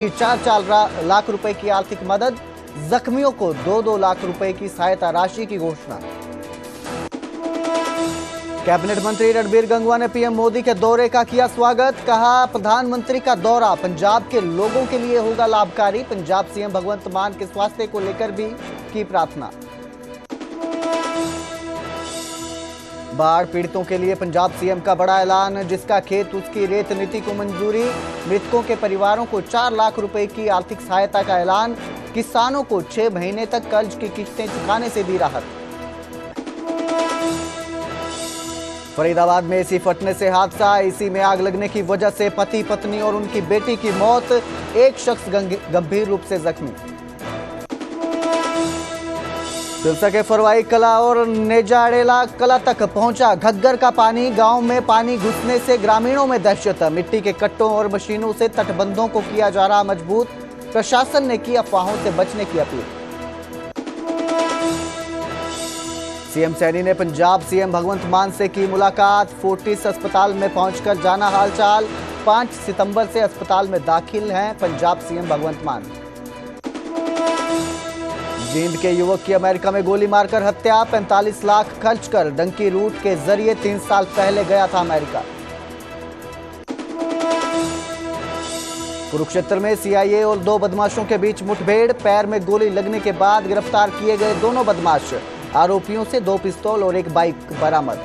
4 लाख रुपए की आर्थिक मदद, जख्मियों को 2-2 लाख रुपए की सहायता राशि की घोषणा। कैबिनेट मंत्री रणबीर गंगवा ने पीएम मोदी के दौरे का किया स्वागत। कहा, प्रधानमंत्री का दौरा पंजाब के लोगों के लिए होगा लाभकारी। पंजाब सीएम भगवंत मान के स्वास्थ्य को लेकर भी की प्रार्थना। बाढ़ पीड़ितों के लिए पंजाब सीएम का बड़ा ऐलान, जिसका खेत उसकी रेत नीति को मंजूरी। मृतकों के परिवारों को 4 लाख रुपए की आर्थिक सहायता का ऐलान। किसानों को 6 महीने तक कर्ज की किस्तें चुकाने से दी राहत। फरीदाबाद में एसी फटने से हादसा, एसी में आग लगने की वजह से पति पत्नी और उनकी बेटी की मौत, एक शख्स गंभीर रूप से जख्मी। सिरसा के फरवाई कला और नेजाड़ेला कला तक पहुंचा घग्गर का पानी। गांव में पानी घुसने से ग्रामीणों में दहशत। मिट्टी के कट्टों और मशीनों से तटबंधों को किया जा रहा मजबूत। प्रशासन ने की अफवाहों से बचने की अपील। सीएम सैनी ने पंजाब सीएम भगवंत मान से की मुलाकात। फोर्टिस अस्पताल में पहुंचकर जाना हालचाल। 5 सितंबर से अस्पताल में दाखिल हैं पंजाब सीएम भगवंत मान। जींद के युवक की अमेरिका में गोली मारकर हत्या। 45 लाख खर्च कर डंकी रूट के जरिए 3 साल पहले गया था अमेरिका। कुरुक्षेत्र में सीआईए और 2 बदमाशों के बीच मुठभेड़। पैर में गोली लगने के बाद गिरफ्तार किए गए दोनों बदमाश। आरोपियों से 2 पिस्तौल और 1 बाइक बरामद।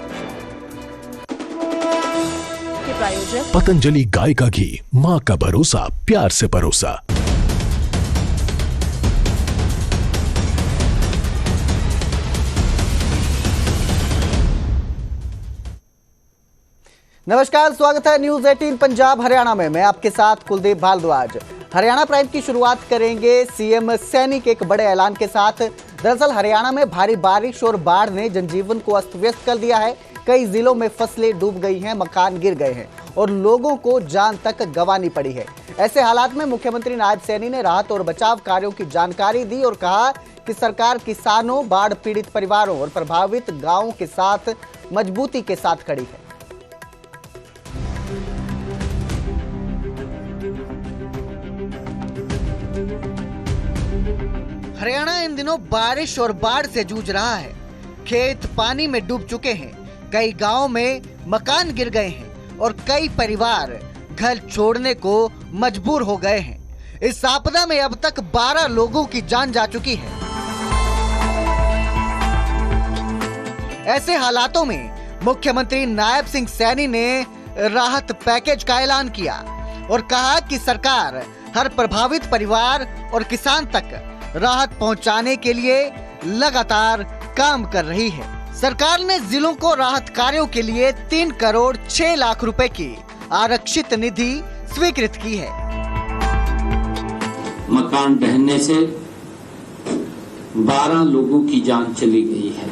पतंजलि गाय का घी, मां का भरोसा, प्यार से परोसा। नमस्कार, स्वागत है न्यूज 18 पंजाब हरियाणा में। मैं आपके साथ कुलदीप भारद्वाज। हरियाणा प्राइम की शुरुआत करेंगे सीएम सैनी के एक बड़े ऐलान के साथ। दरअसल हरियाणा में भारी बारिश और बाढ़ ने जनजीवन को अस्त व्यस्त कर दिया है। कई जिलों में फसलें डूब गई हैं, मकान गिर गए हैं और लोगों को जान तक गंवानी पड़ी है। ऐसे हालात में मुख्यमंत्री नायब सैनी ने राहत और बचाव कार्यों की जानकारी दी और कहा कि सरकार किसानों, बाढ़ पीड़ित परिवारों और प्रभावित गांवों के साथ मजबूती के साथ खड़ी है। हरियाणा इन दिनों बारिश और बाढ़ से जूझ रहा है। खेत पानी में डूब चुके हैं, कई गांवों में मकान गिर गए हैं और कई परिवार घर छोड़ने को मजबूर हो गए हैं। इस आपदा में अब तक 12 लोगों की जान जा चुकी है। ऐसे हालातों में मुख्यमंत्री नायब सिंह सैनी ने राहत पैकेज का ऐलान किया और कहा कि सरकार हर प्रभावित परिवार और किसान तक राहत पहुंचाने के लिए लगातार काम कर रही है। सरकार ने जिलों को राहत कार्यों के लिए 3 करोड़ 6 लाख रुपए की आरक्षित निधि स्वीकृत की है। मकान ढहने से 12 लोगों की जान चली गई है।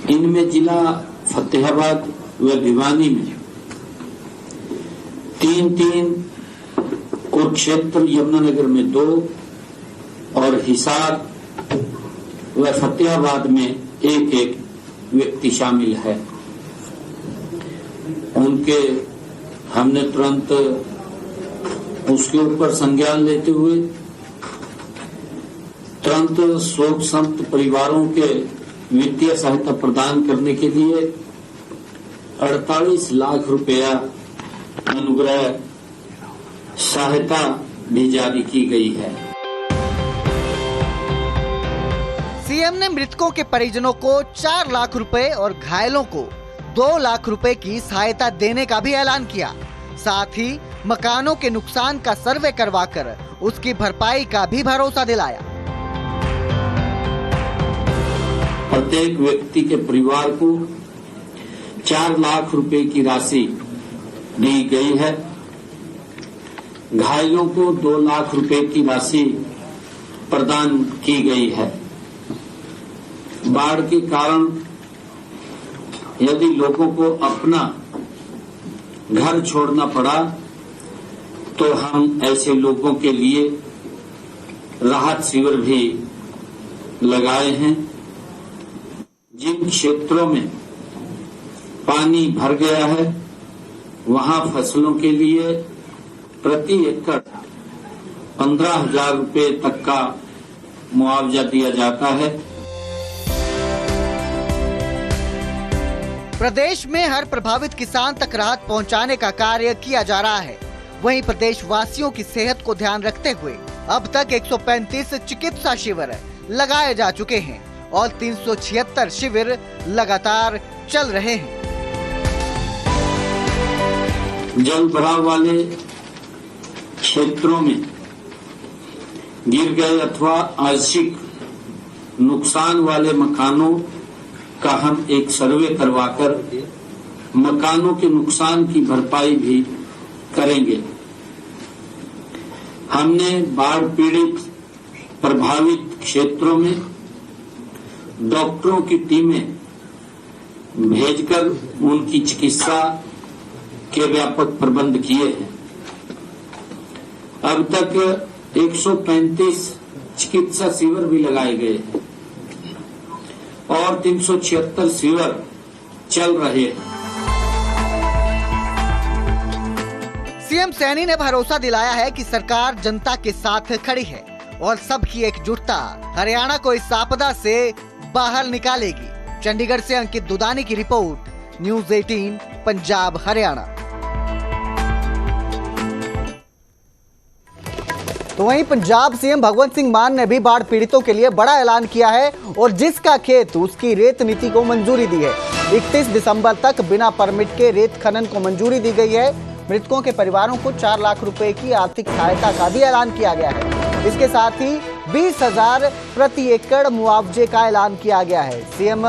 इनमें जिला फतेहाबाद व भिवानी में 3-3, कुरुक्षेत्र यमुनानगर में 2 और हिसार व फतेहाबाद में 1-1 व्यक्ति शामिल है। उनके हमने तुरंत उसके ऊपर संज्ञान लेते हुए तुरंत शोक संतप्त परिवारों के वित्तीय सहायता प्रदान करने के लिए 48 लाख रुपया अनुग्रह सहायता भी जारी की गई है। सीएम ने मृतकों के परिजनों को 4 लाख रुपए और घायलों को 2 लाख रुपए की सहायता देने का भी ऐलान किया। साथ ही मकानों के नुकसान का सर्वे करवाकर उसकी भरपाई का भी भरोसा दिलाया। प्रत्येक व्यक्ति के परिवार को 4 लाख रुपए की राशि दी गई है। घायलों को 2 लाख रुपए की राशि प्रदान की गई है। बाढ़ के कारण यदि लोगों को अपना घर छोड़ना पड़ा तो हम ऐसे लोगों के लिए राहत शिविर भी लगाए हैं। जिन क्षेत्रों में पानी भर गया है वहां फसलों के लिए प्रति एकड़ 15,000 रुपए तक का मुआवजा दिया जाता है। प्रदेश में हर प्रभावित किसान तक राहत पहुंचाने का कार्य किया जा रहा है। वहीं प्रदेश वासियों की सेहत को ध्यान रखते हुए अब तक 135 चिकित्सा शिविर लगाए जा चुके हैं और 376 शिविर लगातार चल रहे हैं। जल भराव वाले क्षेत्रों में गिर गए अथवा आंशिक नुकसान वाले मकानों का हम एक सर्वे करवाकर मकानों के नुकसान की भरपाई भी करेंगे। हमने बाढ़ पीड़ित प्रभावित क्षेत्रों में डॉक्टरों की टीमें भेजकर उनकी चिकित्सा के व्यापक प्रबंध किए हैं। अब तक 135 चिकित्सा शिविर भी लगाए गए हैं और 376 शिविर चल रहे हैं। सीएम सैनी ने भरोसा दिलाया है कि सरकार जनता के साथ खड़ी है और सबकी एकजुटता हरियाणा को इस आपदा से बाहर निकालेगी। चंडीगढ़ से अंकित दुदानी की रिपोर्ट, न्यूज़ 18 पंजाब हरियाणा। तो वहीं पंजाब सीएम भगवंत सिंह मान ने भी बाढ़ पीड़ितों के लिए बड़ा ऐलान किया है और जिसका खेत उसकी रेत नीति को मंजूरी दी है। 31 दिसंबर तक बिना परमिट के रेत खनन को मंजूरी दी गई है। मृतकों के परिवारों को 4 लाख रुपए की आर्थिक सहायता का भी ऐलान किया गया है। इसके साथ ही 20,000 प्रति एकड़ मुआवजे का ऐलान किया गया है। सीएम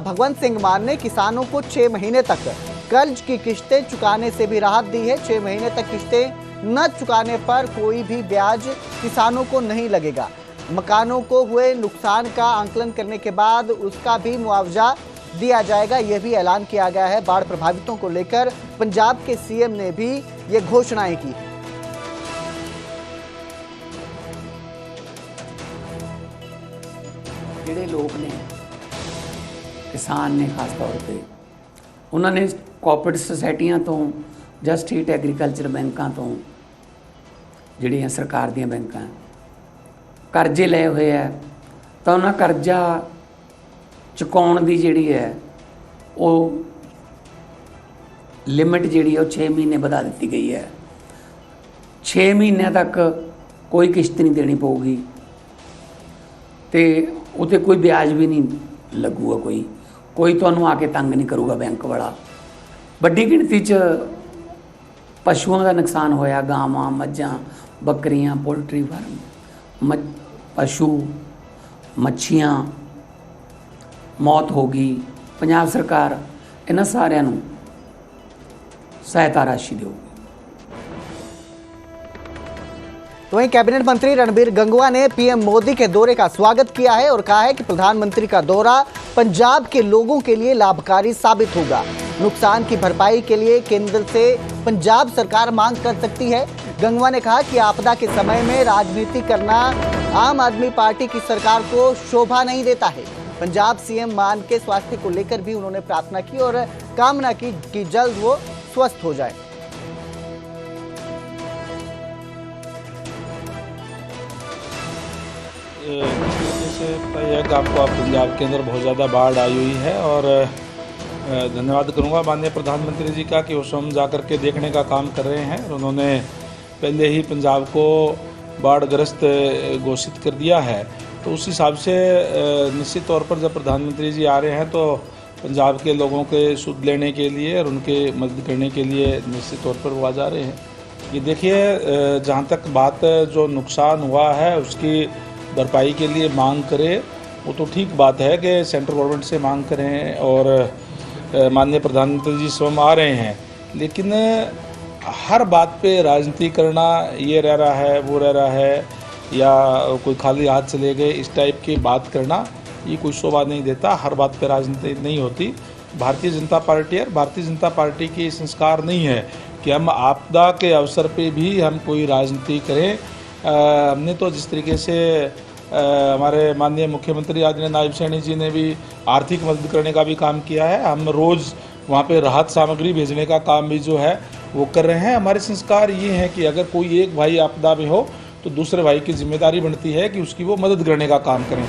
भगवंत सिंह मान ने किसानों को 6 महीने तक कर्ज की किश्तें चुकाने से भी राहत दी है। 6 महीने तक किश्तें न चुकाने पर कोई भी ब्याज किसानों को नहीं लगेगा। मकानों को हुए नुकसान का आंकलन करने के बाद उसका भी मुआवजा दिया जाएगा, यह भी ऐलान किया गया है। बाढ़ प्रभावितों को लेकर पंजाब के सीएम ने भी ये घोषणाएं की। ਜਿਹੜੇ ਲੋਕ ਨੇ ਕਿਸਾਨ ਨੇ ਖਾਸ ਤੌਰ ਤੇ ਉਹਨਾਂ ਨੇ ਕੋਆਪਰੇਟਿਵ ਸੁਸਾਇਟੀਆਂ ਤੋਂ ਜਾਂ ਸਟੇਟ ਐਗਰੀਕਲਚਰ ਬੈਂਕਾਂ ਤੋਂ ਜਿਹੜੀਆਂ ਸਰਕਾਰ ਦੀਆਂ ਬੈਂਕਾਂ ਕਰਜ਼ੇ ਲਏ ਹੋਏ ਆ ਤਾਂ ਉਹਨਾਂ ਕਰਜ਼ਾ ਚੁਕਾਉਣ ਦੀ ਜਿਹੜੀ ਹੈ ਉਹ ਲਿਮਿਟ ਜਿਹੜੀ ਉਹ 6 ਮਹੀਨੇ ਵਧਾ ਦਿੱਤੀ ਗਈ ਹੈ। 6 ਮਹੀਨਿਆਂ ਤੱਕ ਕੋਈ ਕਿਸ਼ਤ ਨਹੀਂ ਦੇਣੀ ਪਊਗੀ ਤੇ उते कोई ब्याज भी नहीं लगूगा, कोई तुहानूं आके तंग नहीं करूगा बैंक वाला। वड्डी गिणती च पशुओं का नुकसान होया, गावां मझां बकरियां पोल्ट्री फार्म पशु मच्छियां मौत हो गई। पंजाब सरकार इन्हां सारिआं नूं सहायता राशि देगी। तो वहीं कैबिनेट मंत्री रणबीर गंगवा ने पीएम मोदी के दौरे का स्वागत किया है और कहा है कि प्रधानमंत्री का दौरा पंजाब के लोगों के लिए लाभकारी साबित होगा। नुकसान की भरपाई के लिए केंद्र से पंजाब सरकार मांग कर सकती है। गंगवा ने कहा कि आपदा के समय में राजनीति करना आम आदमी पार्टी की सरकार को शोभा नहीं देता है। पंजाब सीएम मान के स्वास्थ्य को लेकर भी उन्होंने प्रार्थना की और कामना की कि जल्द वो स्वस्थ हो जाए। एक आपको पंजाब के अंदर बहुत ज़्यादा बाढ़ आई हुई है और धन्यवाद करूंगा माननीय प्रधानमंत्री जी का कि वो स्वयं जाकर के देखने का काम कर रहे हैं। और उन्होंने पहले ही पंजाब को बाढ़ग्रस्त घोषित कर दिया है, तो उस हिसाब से निश्चित तौर पर जब प्रधानमंत्री जी आ रहे हैं तो पंजाब के लोगों के सुध लेने के लिए और उनके मदद करने के लिए निश्चित तौर पर वो आ जा रहे हैं। ये देखिए, जहाँ तक बात जो नुकसान हुआ है उसकी भरपाई के लिए मांग करें, वो तो ठीक बात है कि सेंट्रल गवर्नमेंट से मांग करें और माननीय प्रधानमंत्री जी स्वयं आ रहे हैं, लेकिन हर बात पे राजनीति करना, ये रह रहा है वो रह रहा है या कोई खाली हाथ चले गए, इस टाइप की बात करना ये कोई शोभा नहीं देता। हर बात पे राजनीति नहीं होती। भारतीय जनता पार्टी और भारतीय जनता पार्टी की संस्कार नहीं है कि हम आपदा के अवसर पे भी हम कोई राजनीति करें। हमने तो जिस तरीके से हमारे माननीय मुख्यमंत्री आदरणीय नायब सैनी जी ने भी आर्थिक मदद करने का भी काम किया है, हम रोज़ वहाँ पे राहत सामग्री भेजने का काम भी जो है वो कर रहे हैं। हमारे संस्कार ये हैं कि अगर कोई एक भाई आपदा में हो तो दूसरे भाई की जिम्मेदारी बनती है कि उसकी वो मदद करने का काम करें।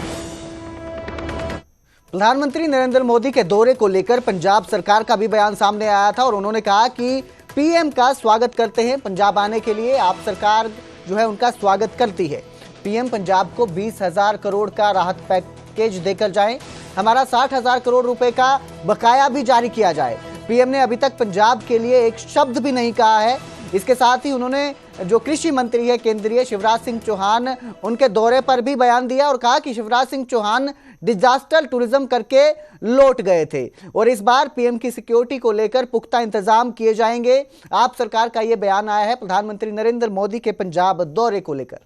प्रधानमंत्री नरेंद्र मोदी के दौरे को लेकर पंजाब सरकार का भी बयान सामने आया था और उन्होंने कहा कि पीएम का स्वागत करते हैं। पंजाब आने के लिए आप सरकार जो है उनका स्वागत करती है। पीएम पंजाब को 20,000 करोड़ का राहत पैकेज देकर जाएं। हमारा 60,000 करोड़ रुपए का बकाया भी जारी किया जाए। पीएम ने अभी तक पंजाब के लिए एक शब्द भी नहीं कहा है। इसके साथ ही उन्होंने जो कृषि मंत्री है केंद्रीय शिवराज सिंह चौहान, उनके दौरे पर भी बयान दिया और कहा कि शिवराज सिंह चौहान डिजास्टर टूरिज्म करके लौट गए थे और इस बार पीएम की सिक्योरिटी को लेकर पुख्ता इंतजाम किए जाएंगे। आप सरकार का यह बयान आया है प्रधानमंत्री नरेंद्र मोदी के पंजाब दौरे को लेकर।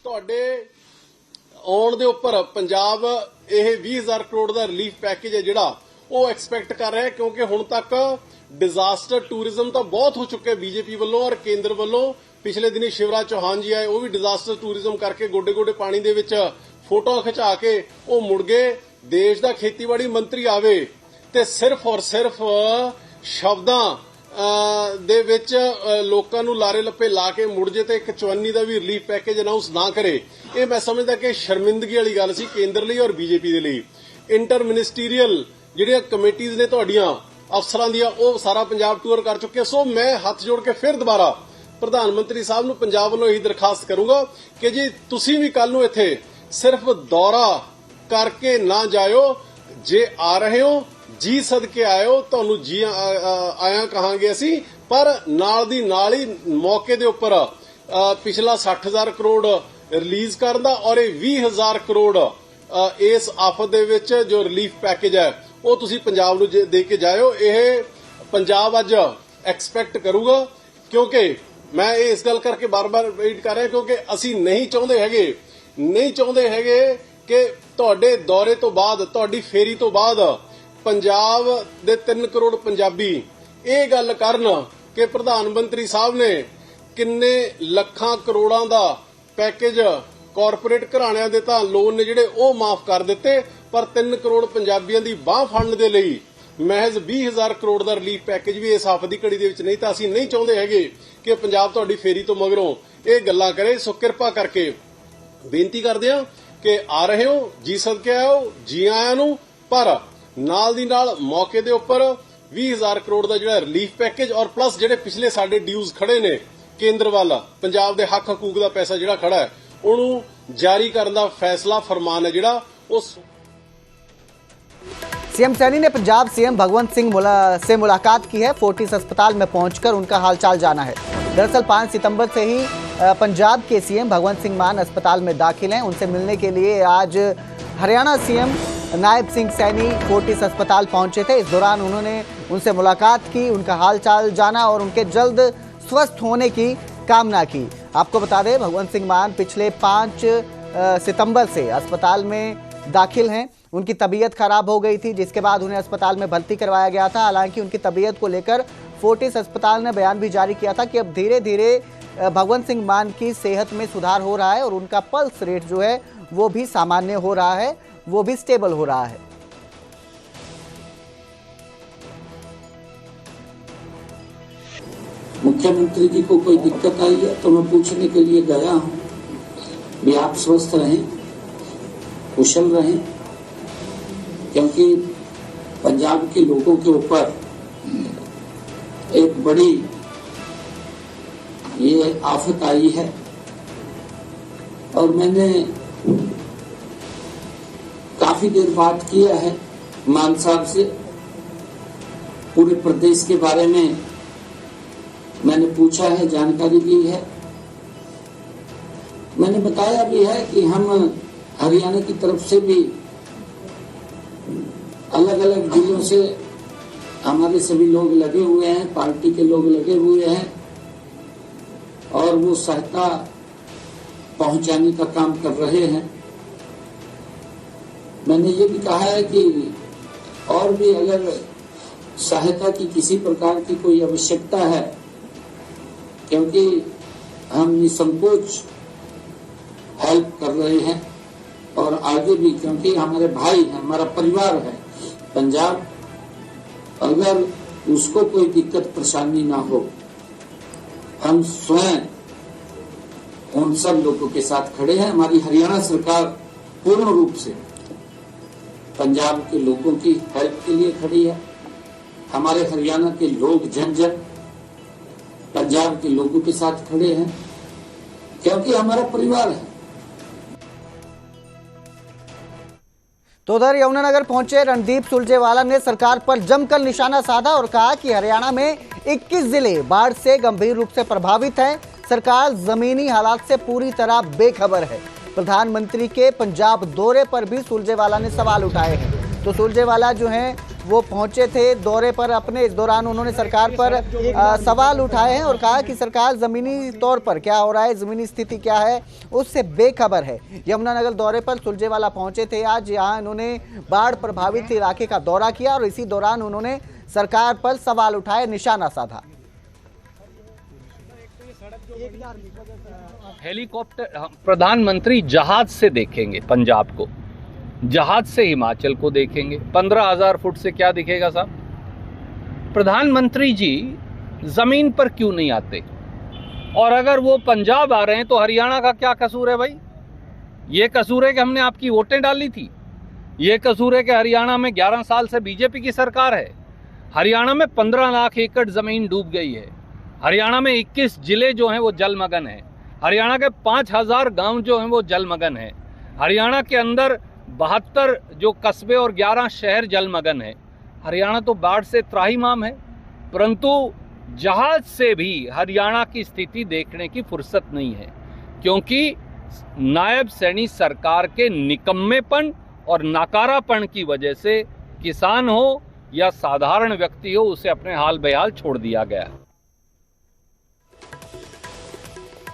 ਤੁਹਾਡੇ ਆਉਣ ਦੇ ਉੱਪਰ ਪੰਜਾਬ ਇਹ 20,000 ਕਰੋੜ ਦਾ ਰਿਲੀਫ ਪੈਕੇਜ ਹੈ ਜਿਹੜਾ ਉਹ ਐਕਸਪੈਕਟ ਕਰ ਰਿਹਾ, ਕਿਉਂਕਿ ਹੁਣ ਤੱਕ ਡਿਜ਼ਾਸਟਰ ਟੂਰਿਜ਼ਮ ਤਾਂ ਬਹੁਤ ਹੋ ਚੁੱਕਿਆ ਬੀਜੇਪੀ ਵੱਲੋਂ ਔਰ ਕੇਂਦਰ ਵੱਲੋਂ। ਪਿਛਲੇ ਦਿਨੀ ਸ਼ਿਵਰਾਜ ਚੌਹਾਨ ਜੀ ਆਏ, ਉਹ ਵੀ ਡਿਜ਼ਾਸਟਰ ਟੂਰਿਜ਼ਮ ਕਰਕੇ ਗੋਡੇ ਗੋਡੇ ਪਾਣੀ ਦੇ ਵਿੱਚ ਫੋਟੋਆਂ ਖਿਚਾ ਕੇ ਉਹ ਮੁੜ ਗਏ। ਦੇਸ਼ ਦਾ ਖੇਤੀਬਾੜੀ ਮੰਤਰੀ ਆਵੇ ਤੇ ਸਿਰਫ ਔਰ ਸਿਰਫ ਸ਼ਬਦਾਂ ਦੇ ਵਿੱਚ ਲੋਕਾਂ ਨੂੰ ਲਾਰੇ ਲੱਪੇ ਲਾ ਕੇ ਮੁੜ ਜੇ ਤੇ ਇੱਕ 54 ਦਾ ਵੀ ਰਿਲੀਫ ਪੈਕੇਜ ਅਨਾਉਂਸ ਨਾ ਕਰੇ, ਇਹ ਮੈਂ ਸਮਝਦਾ ਕਿ ਸ਼ਰਮਿੰਦਗੀ ਵਾਲੀ ਗੱਲ ਸੀ ਕੇਂਦਰ ਲਈ ਔਰ ਬੀਜੇਪੀ ਦੇ ਲਈ। ਇੰਟਰ ਮਿਨਿਸਟਰੀਅਲ ਜਿਹੜੀਆਂ ਕਮੇਟੀਆਂ ਨੇ ਤੁਹਾਡੀਆਂ ਅਫਸਰਾਂ ਦੀਆਂ, ਉਹ ਸਾਰਾ ਪੰਜਾਬ ਟੂਰ ਕਰ ਚੁੱਕੇ। ਸੋ ਮੈਂ ਹੱਥ ਜੋੜ ਕੇ ਫਿਰ ਦੁਬਾਰਾ ਪ੍ਰਧਾਨ ਮੰਤਰੀ ਸਾਹਿਬ ਨੂੰ ਪੰਜਾਬ ਵੱਲੋਂ ਇਹੀ ਦਰਖਾਸਤ ਕਰੂੰਗਾ ਕਿ ਜੀ ਤੁਸੀਂ ਵੀ ਕੱਲ ਨੂੰ ਇੱਥੇ ਸਿਰਫ ਦੌਰਾ ਕਰਕੇ ਨਾ ਜਾਇਓ। ਜੇ ਆ ਰਹੇ ਹੋ ਜੀ ਸਦਕੇ ਆਇਓ, ਤੁਹਾਨੂੰ ਜੀ ਆਇਆਂ ਕਹਾਂਗੇ ਅਸੀਂ, ਪਰ ਨਾਲ ਦੀ ਨਾਲ ਹੀ ਮੌਕੇ ਦੇ ਉੱਪਰ ਪਿਛਲਾ 60,000 ਕਰੋੜ ਰਿਲੀਜ਼ ਕਰਨ ਦਾ ਔਰ ਇਹ 20,000 ਕਰੋੜ ਇਸ ਆਫਤ ਦੇ ਵਿੱਚ ਜੋ ਰਿਲੀਫ ਪੈਕੇਜ ਹੈ ਉਹ ਤੁਸੀਂ ਪੰਜਾਬ ਨੂੰ ਦੇ ਕੇ ਜਾਇਓ। ਇਹ ਪੰਜਾਬ ਅੱਜ ਐਕਸਪੈਕਟ ਕਰੂਗਾ, ਕਿਉਂਕਿ ਮੈਂ ਇਹ ਇਸ ਗੱਲ ਕਰਕੇ ਬਾਰ-ਬਾਰ ਵੇਟ ਕਰ ਰਿਹਾ ਕਿਉਂਕਿ ਅਸੀਂ ਨਹੀਂ ਚਾਹੁੰਦੇ ਹੈਗੇ ਕਿ ਤੁਹਾਡੇ ਦੌਰੇ ਤੋਂ ਬਾਅਦ, ਤੁਹਾਡੀ ਫੇਰੀ ਤੋਂ ਬਾਅਦ ਪੰਜਾਬ ਦੇ 3 ਕਰੋੜ ਪੰਜਾਬੀ ਇਹ ਗੱਲ ਕਰਨ ਕਿ ਪ੍ਰਧਾਨ ਮੰਤਰੀ ਸਾਹਿਬ ਨੇ ਕਿੰਨੇ ਲੱਖਾਂ ਕਰੋੜਾਂ ਦਾ ਪੈਕੇਜ ਕਾਰਪੋਰੇਟ ਘਰਾਣਿਆਂ ਦੇ ਤਾਂ ਲੋਨ ਨੇ ਜਿਹੜੇ ਉਹ ਮਾਫ ਕਰ ਦਿੱਤੇ, ਪਰ 3 ਕਰੋੜ ਪੰਜਾਬੀਆਂ ਦੀ ਬਾਹ ਫੜਨ ਦੇ ਲਈ ਮਹਿਜ਼ 20,000 ਕਰੋੜ ਦਾ ਰਿਲੀਫ ਪੈਕੇਜ ਵੀ ਇਸ ਆਫਤ ਦੀ ਘੜੀ ਦੇ ਵਿੱਚ ਨਹੀਂ। ਤਾਂ ਅਸੀਂ ਨਹੀਂ ਚਾਹੁੰਦੇ ਹੈਗੇ ਕਿ ਪੰਜਾਬ ਤੁਹਾਡੀ ਫੇਰੀ ਤੋਂ ਮਗਰੋਂ ਇਹ ਗੱਲਾਂ ਕਰੇ। ਸੋ ਕਿਰਪਾ ਕਰਕੇ ਬੇਨਤੀ ਕਰਦੇ ਹਾਂ ਕਿ ਆ ਰਹੇ ਹੋ ਜੀ ਸਦਕੇ ਆਇਓ, ਜੀ ਆਇਆਂ ਨੂੰ, ਪਰ ਨਾਲ ਦੀ ਨਾਲ ਮੌਕੇ ਦੇ ਉੱਪਰ 20,000 ਕਰੋੜ ਦਾ ਜਿਹੜਾ ਰਿਲੀਫ ਪੈਕੇਜ ਔਰ ਪਲੱਸ ਜਿਹੜੇ ਪਿਛਲੇ ਸਾਡੇ ਡਿਊਜ਼ ਖੜੇ ਨੇ ਕੇਂਦਰ ਵੱਲ, ਪੰਜਾਬ ਦੇ ਹੱਕ ਹਕੂਕ ਦਾ ਪੈਸਾ ਜਿਹੜਾ ਖੜਾ ਹੈ ਉਹਨੂੰ ਜਾਰੀ ਕਰਨ ਦਾ ਫੈਸਲਾ ਫਰਮਾਨ ਹੈ ਜਿਹੜਾ ਉਸ। सीएम सैनी ने पंजाब सीएम भगवंत सिंह से मुलाकात की है। फोर्टिस अस्पताल में पहुंचकर उनका हालचाल जाना है। दरअसल 5 सितंबर से ही पंजाब के सीएम भगवंत सिंह मान अस्पताल में दाखिल हैं। उनसे मिलने के लिए आज हरियाणा सीएम नायब सिंह सैनी फोर्टिस अस्पताल पहुंचे थे। इस दौरान उन्होंने उनसे मुलाकात की, उनका हालचाल जाना और उनके जल्द स्वस्थ होने की कामना की। आपको बता दें भगवंत सिंह मान पिछले 5 सितंबर से अस्पताल में दाखिल हैं। उनकी तबीयत खराब हो गई थी, जिसके बाद उन्हें अस्पताल में भर्ती करवाया गया था। हालांकि उनकी तबीयत को लेकर फोर्टिस अस्पताल ने बयान भी जारी किया था कि अब धीरे धीरे भगवंत सिंह मान की सेहत में सुधार हो रहा है और उनका पल्स रेट जो है वो भी सामान्य हो रहा है, वो भी स्टेबल हो रहा है। मुख्यमंत्री जी को कोई दिक्कत आई है तो मैं पूछने के लिए गया हूं भी आप स्वस्थ रहें, कुशल रहें, क्योंकि पंजाब के लोगों के ऊपर एक बड़ी ये आफत आई है और मैंने काफी देर बात किया है मान साहब से। पूरे प्रदेश के बारे में मैंने पूछा है, जानकारी दी है। मैंने बताया भी है कि हम हरियाणा की तरफ से भी अलग अलग जिलों से हमारे सभी लोग लगे हुए हैं, पार्टी के लोग लगे हुए हैं और वो सहायता पहुंचाने का काम कर रहे हैं। मैंने ये भी कहा है कि और भी अगर सहायता की किसी प्रकार की कोई आवश्यकता है, क्योंकि हम निसंकोच हेल्प कर रहे हैं और आगे भी, क्योंकि हमारे भाई हैं, हमारा परिवार है, पंजाब अगर उसको कोई दिक्कत परेशानी ना हो, हम स्वयं उन सब लोगों के साथ खड़े हैं। हमारी हरियाणा सरकार पूर्ण रूप से पंजाब के लोगों की हेल्प के लिए खड़ी है। हमारे हरियाणा के लोग जन जन पंजाब के लोगों के साथ खड़े हैं, क्योंकि हमारा परिवार है। तो उधर यमुनानगर पहुंचे रणदीप सुरजेवाला ने सरकार पर जमकर निशाना साधा और कहा कि हरियाणा में 21 जिले बाढ़ से गंभीर रूप से प्रभावित हैं। सरकार जमीनी हालात से पूरी तरह बेखबर है। प्रधानमंत्री के पंजाब दौरे पर भी सुरजेवाला ने सवाल उठाए हैं। तो सुरजेवाला जो हैं वो पहुंचे थे दौरे पर अपने, इस दौरान उन्होंने सरकार पर सवाल उठाए हैं और कहा कि सरकार जमीनी तौर पर क्या हो रहा है, जमीनी स्थिति क्या है, उससे बेखबर है। यमुनानगर दौरे पर सुरजेवाला पहुंचे थे आज। यहाँ इन्होंने बाढ़ प्रभावित इलाके का दौरा किया और इसी दौरान उन्होंने सरकार पर सवाल उठाए, निशाना साधा। हेलीकॉप्टर प्रधानमंत्री जहाज से देखेंगे, पंजाब को जहाज से हिमाचल को देखेंगे। 15,000 फुट से क्या दिखेगा साहब? प्रधानमंत्री जी जमीन पर क्यों नहीं आते? और अगर वो पंजाब आ रहे हैं तो हरियाणा का क्या कसूर है भाई? ये कसूर है कि हमने आपकी वोटें डाली थी? ये कसूर है कि हरियाणा में 11 साल से बीजेपी की सरकार है? हरियाणा में 15 लाख एकड़ जमीन डूब गई है। हरियाणा में 21 जिले जो हैं वो जलमग्न हैं। हरियाणा के 5,000 गांव जो हैं वो जलमग्न हैं। हरियाणा के अंदर 72 जो कस्बे और 11 शहर जलमग्न है। हरियाणा तो बाढ़ से त्राहिमाम है, परंतु जहाज से भी हरियाणा की स्थिति देखने की फुर्सत नहीं है, क्योंकि नायब सैनी सरकार के निकम्मेपन और नाकारापन की वजह से किसान हो या साधारण व्यक्ति हो, उसे अपने हाल बेहाल छोड़ दिया गया।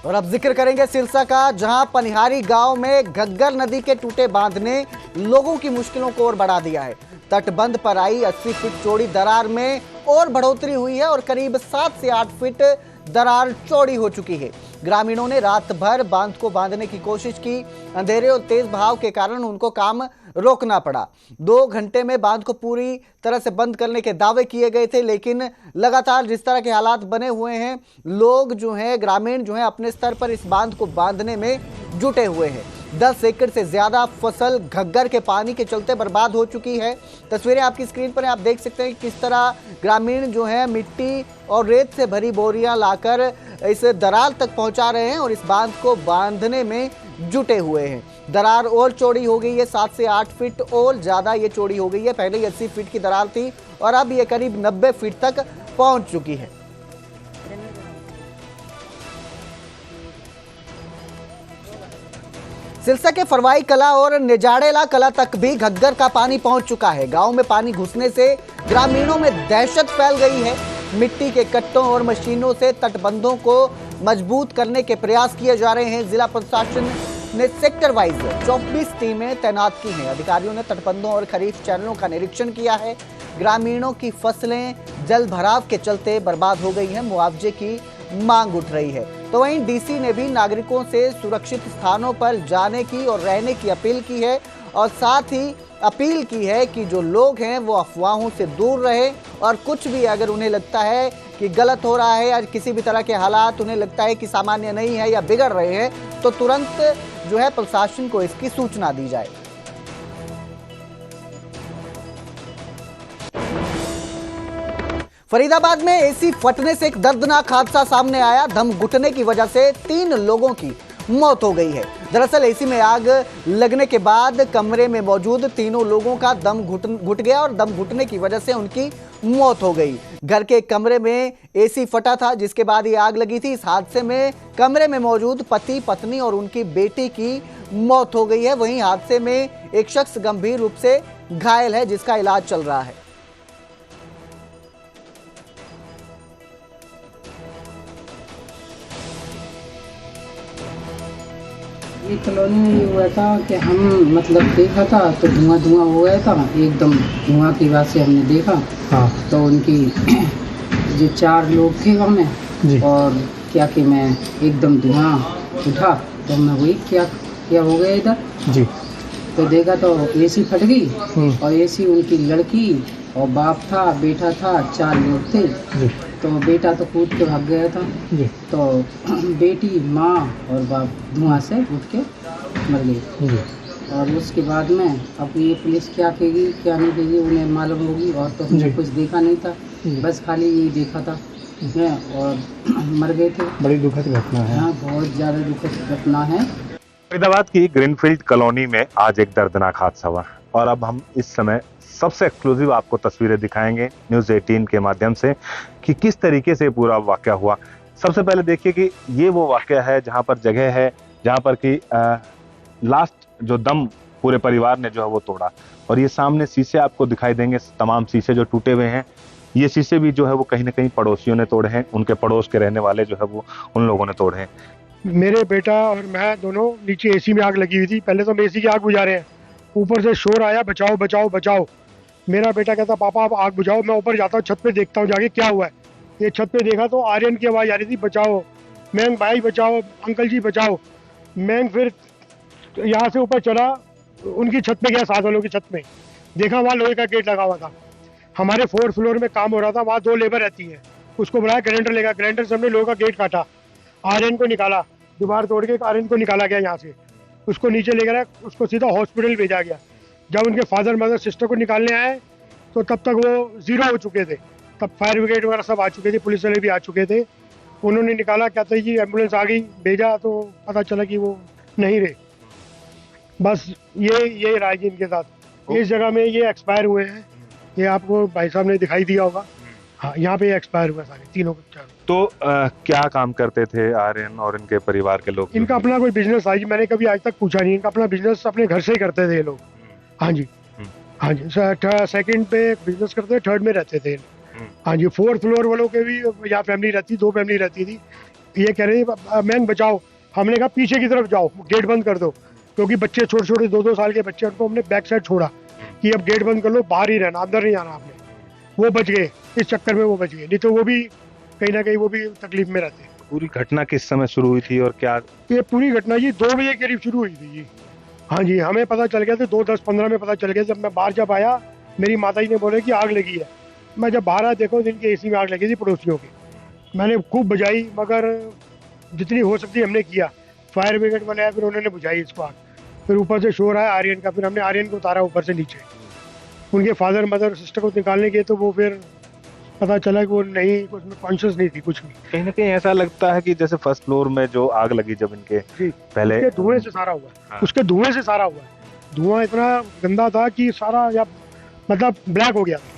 और अब जिक्र करेंगे सिरसा का, जहां पनिहारी गांव में घग्गर नदी के टूटे बांध ने लोगों की मुश्किलों को और बढ़ा दिया है। तटबंध पर आई 80 फीट चौड़ी दरार में और बढ़ोतरी हुई है और करीब 7 से 8 फीट दरार चौड़ी हो चुकी है। ग्रामीणों ने रात भर बांध को बांधने की कोशिश की। अंधेरे और तेज बहाव के कारण उनको काम रोकना पड़ा। 2 घंटे में बांध को पूरी तरह से बंद करने के दावे किए गए थे, लेकिन लगातार जिस तरह के हालात बने हुए हैं, लोग जो हैं, ग्रामीण जो हैं, अपने स्तर पर इस बांध को बांधने में जुटे हुए हैं। 10 एकड़ से ज्यादा फसल घग्गर के पानी के चलते बर्बाद हो चुकी है। तस्वीरें आपकी स्क्रीन पर आप देख सकते हैं किस तरह ग्रामीण जो है मिट्टी और रेत से भरी बोरियां लाकर इस दरार तक पहुंचा रहे हैं और इस बांध को बांधने में जुटे हुए हैं। दरार और चौड़ी हो गई है, 7 से 8 फीट और ज्यादा ये चौड़ी हो गई है। पहले 80 फीट की दरार थी और अब ये करीब 90 फीट तक पहुंच चुकी है। सिरसा के फरवाई कला और निजाड़ेला कला तक भी घग्गर का पानी पहुंच चुका है। गांव में पानी घुसने से ग्रामीणों में दहशत फैल गई है। मिट्टी के कट्टों और मशीनों से तटबंधों को मजबूत करने के प्रयास किए जा रहे हैं। जिला प्रशासन ने सेक्टर वाइज 24 टीमें तैनात की हैं। अधिकारियों ने तटबंधों और खरीफ चैनलों का निरीक्षण किया है। ग्रामीणों की फसलें जल भराव के चलते बर्बाद हो गई हैं। मुआवजे की मांग उठ रही है। तो वहीं डीसी ने भी नागरिकों से सुरक्षित स्थानों पर जाने की और रहने की अपील की है और साथ ही अपील की है कि जो लोग हैं वो अफवाहों से दूर रहे और कुछ भी अगर उन्हें लगता है कि गलत हो रहा है या किसी भी तरह के हालात उन्हें लगता है कि सामान्य नहीं है या बिगड़ रहे हैं, तो तुरंत जो है प्रशासन को इसकी सूचना दी जाए। फरीदाबाद में एसी फटने से एक दर्दनाक हादसा सामने आया। दम घुटने की वजह से 3 लोगों की मौत हो गई है। दरअसल एसी में आग लगने के बाद कमरे में मौजूद तीनों लोगों का दम घुट गया और दम घुटने की वजह से उनकी मौत हो गई। घर के कमरे में एसी फटा था, जिसके बाद ये आग लगी थी। इस हादसे में कमरे में मौजूद पति, पत्नी और उनकी बेटी की मौत हो गई है। वहीं हादसे में एक शख्स गंभीर रूप से घायल है, जिसका इलाज चल रहा है। ये कॉलोनी में ये हुआ था कि हम मतलब देखा था तो धुआं धुआं हो गया था एकदम। धुआं की बात से हमने देखा। हाँ। तो उनकी जो 4 लोग थे वहाँ में और क्या कि मैं एकदम धुआं उठा तो मैं वही क्या हो गया इधर जी। तो देखा तो एसी फट गई और एसी उनकी लड़की और बाप था, बेटा था, 4 लोग थे। तो बेटा तो कूद के भाग गया था, तो बेटी, माँ और बाप धुआं से उठ के मर गई। और उसके बाद में अब ये पुलिस क्या कहेगी क्या नहीं कहेगी उन्हें मालूम होगी, और तो हमने कुछ देखा नहीं था, बस खाली यही देखा था और मर गए थे। बड़ी दुखद घटना है। हाँ, बहुत ज़्यादा दुखद घटना है। फरीदाबाद की ग्रीनफील्ड कॉलोनी में आज एक दर्दनाक हादसा हुआ और अब हम इस समय सबसे एक्सक्लूसिव आपको तस्वीरें दिखाएंगे न्यूज़ 18 के माध्यम से कि किस तरीके से पूरा वाकया हुआ। सबसे पहले देखिए कि ये वो वाकया है जहां पर जगह है जहां पर कि लास्ट जो दम पूरे परिवार ने जो है वो तोड़ा, और ये सामने शीशे आपको दिखाई देंगे, तमाम शीशे जो टूटे हुए हैं, ये शीशे भी जो है वो कहीं ना कहीं पड़ोसियों ने तोड़े हैं, उनके पड़ोस के रहने वाले जो है वो उन लोगों ने तोड़े हैं। मेरे बेटा और मैं दोनों नीचे एसी में आग लगी हुई थी। पहले तो हम एसी की आग बुझा रहे हैं, ऊपर से शोर आया बचाओ बचाओ बचाओ। मेरा बेटा कहता पापा आप आग बुझाओ, मैं ऊपर जाता हूँ छत पे देखता हूँ जाके क्या हुआ है। ये छत पे देखा तो आर्यन की आवाज़ आ रही थी बचाओ, मैं भाई बचाओ, अंकल जी बचाओ। मैं फिर यहाँ से ऊपर चढ़ा, उनकी छत पे गया, साथ वालों की छत में देखा वहाँ लोहे का गेट लगा हुआ था। हमारे 4th फ्लोर में काम हो रहा था, वहाँ 2 लेबर रहती है, उसको बुलाया, ग्राइंडर लेगा, ग्राइंडर से हमने लोहे का गेट काटा, आर्यन को निकाला, दीवार तोड़ के आर्यन को निकाला गया यहाँ से, उसको नीचे ले गया, उसको सीधा हॉस्पिटल भेजा गया। जब उनके फादर मदर सिस्टर को निकालने आए तो तब तक वो 0 हो चुके थे, तब फायर ब्रिगेड वगैरह सब आ चुके थे, पुलिस वाले भी आ चुके थे। उन्होंने निकाला, कहते हैं कि एम्बुलेंस आ गई, भेजा तो पता चला कि वो नहीं रहे। बस ये रहा जी इनके साथ। इस जगह में ये एक्सपायर हुए हैं, ये आपको भाई साहब ने दिखाई दिया होगा। हाँ, यहाँ पे एक्सपायर हुआ सारे तीनों। तो क्या काम करते थे आर्यन और इनके परिवार के लोग? इनका अपना कोई बिजनेस आज मैंने कभी आज तक पूछा नहीं, इनका अपना बिजनेस अपने घर से ही करते थे ये लोग। हाँ जी, हाँ जी, 2nd पे बिजनेस करते थे, 3rd में रहते थे। हाँ जी, 4th फ्लोर वालों के भी यहाँ फैमिली रहती, 2 फैमिली रहती थी। ये कह रहे थे मैन बचाओ, हमने कहा पीछे की तरफ जाओ, गेट बंद कर दो, क्योंकि बच्चे छोटे छोटे 2-2 साल के बच्चे, उनको हमने बैक साइड छोड़ा कि अब गेट बंद कर लो, बाहर ही रहना, अंदर नहीं आना आपने। वो बच गए, इस चक्कर में वो बच गए, नहीं तो वो भी कहीं ना कहीं वो भी तकलीफ में रहते। पूरी घटना किस समय शुरू हुई थी और क्या? ये पूरी घटना जी 2 बजे करीब शुरू हुई थी जी। हाँ जी, हमें पता चल गया था 2:10-15 में पता चल गया। जब मैं बाहर जब आया, मेरी माता जी ने बोले कि आग लगी है। मैं जब बाहर आया देखो जिनके एसी में आग लगी थी पड़ोसियों की। मैंने खूब बुझाई, मगर जितनी हो सकती हमने किया। फायर ब्रिगेड वाले आए, फिर उन्होंने बुझाई इसको आग। फिर ऊपर से शोर आया आर्यन का, फिर हमने आर्यन को उतारा ऊपर से नीचे। उनके फादर मदर सिस्टर को निकालने गए तो वो फिर पता चला कि वो नहीं, उसमें कॉन्शियस नहीं थी कुछ भी। कहीं ना कहीं ऐसा लगता है कि जैसे 1st फ्लोर में जो आग लगी जब इनके पहले, उसके धुएं से सारा हुआ। हाँ। उसके धुएं से सारा हुआ। धुआं इतना गंदा था कि सारा मतलब ब्लैक हो गया था।